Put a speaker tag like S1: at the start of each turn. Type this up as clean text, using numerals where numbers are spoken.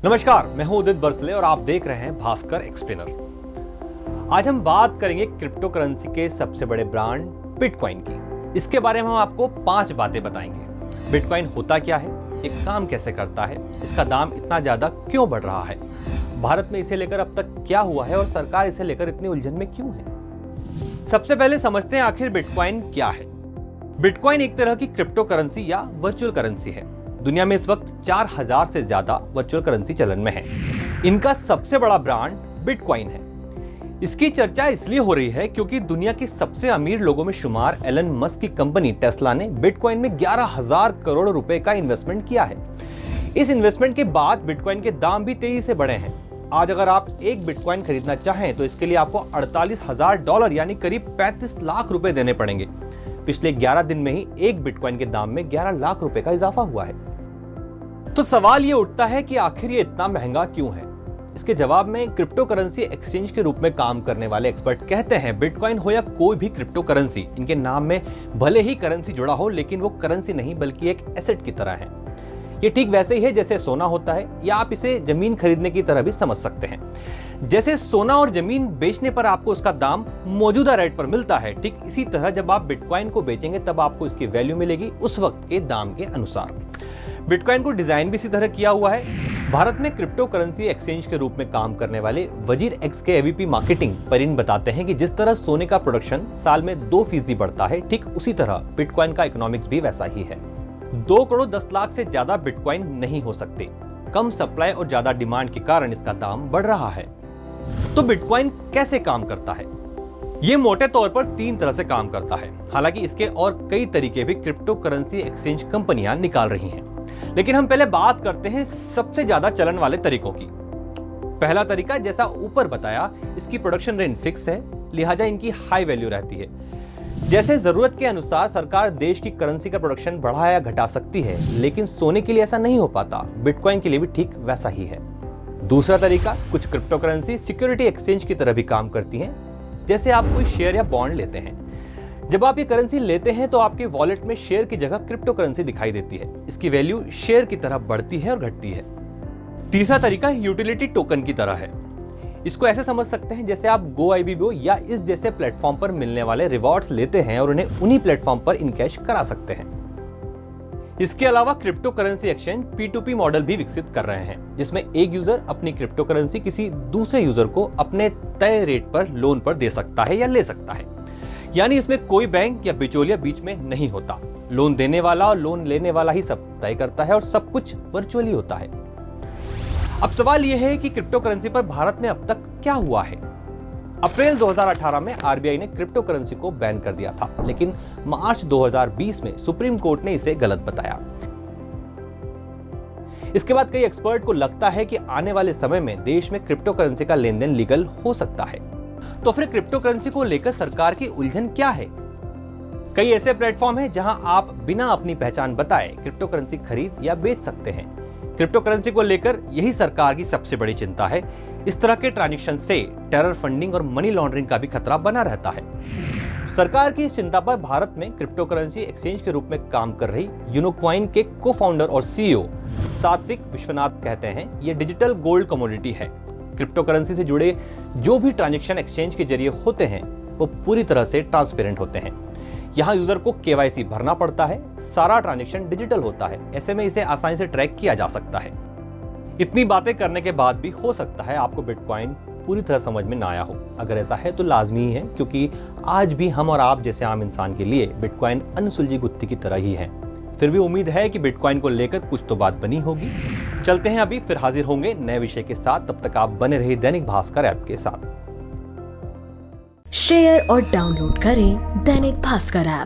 S1: नमस्कार, मैं हूं उदित बरसले और आप देख रहे हैं भास्कर एक्सप्लेनर। आज हम बात करेंगे क्रिप्टो करेंसी के सबसे बड़े ब्रांड बिटकॉइन की। इसके बारे में हम आपको 5 बातें बताएंगे। बिटकॉइन होता क्या है, ये काम कैसे करता है, इसका दाम इतना ज्यादा क्यों बढ़ रहा है, भारत में इसे लेकर अब तक क्या हुआ है और सरकार इसे लेकर इतनी उलझन में क्यों है। सबसे पहले समझते हैं आखिर बिटकॉइन क्या है। बिटकॉइन एक तरह की क्रिप्टो करेंसी या वर्चुअल करेंसी है। दुनिया में इस वक्त 4000 से ज्यादा वर्चुअल करेंसी चलन में है। इनका सबसे बड़ा ब्रांड बिटकॉइन है। इसकी चर्चा इसलिए हो रही है क्योंकि दुनिया के सबसे अमीर लोगों में शुमार एलन मस्क की कंपनी टेस्ला ने बिटकॉइन में 11,000 करोड़ रुपए का इन्वेस्टमेंट किया है। इस इन्वेस्टमेंट के बाद बिटकॉइन के दाम भी तेजी से बढ़े हैं। आज अगर आप एक बिटकॉइन खरीदना चाहें तो इसके लिए आपको $48,000 यानी करीब 35 लाख रुपए देने पड़ेंगे। पिछले 11 दिन में ही एक बिटकॉइन के दाम में 11 लाख रुपए का इजाफा हुआ है। तो सवाल ये उठता है कि आखिर ये इतना महंगा क्यों है। इसके जवाब में क्रिप्टो करेंसी एक्सचेंज के रूप में काम करने वाले एक्सपर्ट कहते हैं बिटकॉइन हो या कोई भी क्रिप्टो करेंसी, इनके नाम में भले ही करेंसी जुड़ा हो लेकिन वो करेंसी नहीं बल्कि एक एसेट की तरह है। ये ठीक वैसे ही है जैसे सोना होता है, या आप इसे जमीन खरीदने की तरह भी समझ सकते हैं। जैसे सोना और जमीन बेचने पर आपको उसका दाम मौजूदा रेट पर मिलता है, ठीक इसी तरह जब आप बिटकॉइन को बेचेंगे तब आपको इसकी वैल्यू मिलेगी उस वक्त के दाम के अनुसार। बिटकॉइन को डिजाइन भी इसी तरह किया हुआ है। भारत में क्रिप्टो करेंसी एक्सचेंज के रूप में काम करने वाले वजीर एक्स के एवीपी मार्केटिंग परिन बताते हैं कि जिस तरह सोने का प्रोडक्शन साल में 2% बढ़ता है, ठीक उसी तरह बिटकॉइन का इकोनॉमिक्स भी वैसा ही है। 2 करोड़ 10 लाख से ज्यादा बिटकॉइन नहीं हो सकते। कम सप्लाई और ज्यादा डिमांड के कारण इसका दाम बढ़ रहा है। तो बिटकॉइन कैसे काम करता है? ये मोटे तौर पर 3 तरह से काम करता है। हालांकि इसके और कई तरीके भी क्रिप्टो करेंसी एक्सचेंज कंपनियां निकाल रही हैं। लेकिन हम पहले बात करते हैं सबसे ज्यादा चलन वाले तरीकों की। पहला तरीका, जैसा ऊपर बताया, इसकी प्रोडक्शन रेट फिक्स है, लिहाजा इनकी हाई वैल्यू रहती है। जैसे जरूरत के अनुसार सरकार देश की करेंसी का प्रोडक्शन बढ़ा या घटा सकती है, लेकिन सोने के लिए ऐसा नहीं हो पाता। बिटकॉइन के लिए भी ठीक वैसा ही है। दूसरा तरीका, कुछ क्रिप्टो करेंसी सिक्योरिटी एक्सचेंज की तरह भी काम करती हैं। जैसे आप कोई शेयर या बॉन्ड लेते हैं, जब आप ये करेंसी लेते हैं तो आपके वॉलेट में शेयर की जगह क्रिप्टो करेंसी दिखाई देती है। इसकी वैल्यू शेयर की तरह बढ़ती है और घटती है। तीसरा तरीका यूटिलिटी टोकन की तरह है। इसको ऐसे समझ सकते हैं जैसे आप GoIBO या इस जैसे प्लेटफॉर्म पर मिलने वाले रिवॉर्ड्स लेते हैं और उन्हें उन्हीं प्लेटफॉर्म पर इनकैश करा सकते हैं। इसके अलावा crypto currency exchange P2P model भी विकसित कर रहे हैं, जिसमें एक यूजर अपनी क्रिप्टो करेंसी किसी दूसरे यूजर को अपने तय रेट पर लोन पर दे सकता है या ले सकता है। यानी इसमें कोई बैंक या बिचौलिया बीच में नहीं होता। लोन देने वाला और लोन लेने वाला ही सब तय करता है और सब कुछ वर्चुअली होता है। अब सवाल यह है कि क्रिप्टो करेंसी पर भारत में अब तक क्या हुआ है। अप्रैल 2018 में आरबीआई ने क्रिप्टो करेंसी को बैन कर दिया था, लेकिन मार्च 2020 में सुप्रीम कोर्ट ने इसे गलत बताया। इसके बाद कई एक्सपर्ट को लगता है कि आने वाले समय में देश में क्रिप्टो करेंसी का लेन देन लीगल हो सकता है। तो फिर क्रिप्टो करेंसी को लेकर सरकार की उलझन क्या है? कई ऐसे प्लेटफॉर्म हैं जहां आप बिना अपनी पहचान बताए क्रिप्टो करेंसी खरीद या बेच सकते हैं। क्रिप्टो करेंसी को लेकर यही सरकार की सबसे बड़ी चिंता है। इस तरह के ट्रांजैक्शन से टेरर फंडिंग और मनी लॉन्ड्रिंग का भी खतरा बना रहता है। सरकार की इस चिंता पर भारत में क्रिप्टो करेंसी एक्सचेंज के रूप में काम कर रही यूनोकॉइन के को फाउंडर और CEO सात्विक विश्वनाथ कहते हैं, ये डिजिटल गोल्ड कमोडिटी है। क्रिप्टो करेंसी से जुड़े जो भी ट्रांजैक्शन एक्सचेंज के जरिए होते हैं वो पूरी तरह से ट्रांसपेरेंट होते हैं। यहाँ यूजर को KYC भरना पड़ता है, सारा ट्रांजैक्शन डिजिटल होता है। ऐसे में इसे आसानी से ट्रैक किया जा सकता है। इतनी बातें करने के बाद भी हो सकता है आपको बिटकॉइन पूरी तरह समझ में ना आया हो। अगर ऐसा है तो लाजमी ही है, क्योंकि आज भी हम और आप जैसे आम इंसान के लिए बिटकॉइन अनसुलझी गुत्थी की तरह ही है। फिर भी उम्मीद है कि बिटकॉइन को लेकर कुछ तो बात बनी होगी। चलते हैं अभी, फिर हाजिर होंगे नए विषय के साथ। तब तक आप बने रहिए दैनिक भास्कर ऐप के साथ।
S2: शेयर और डाउनलोड करें दैनिक भास्कर ऐप।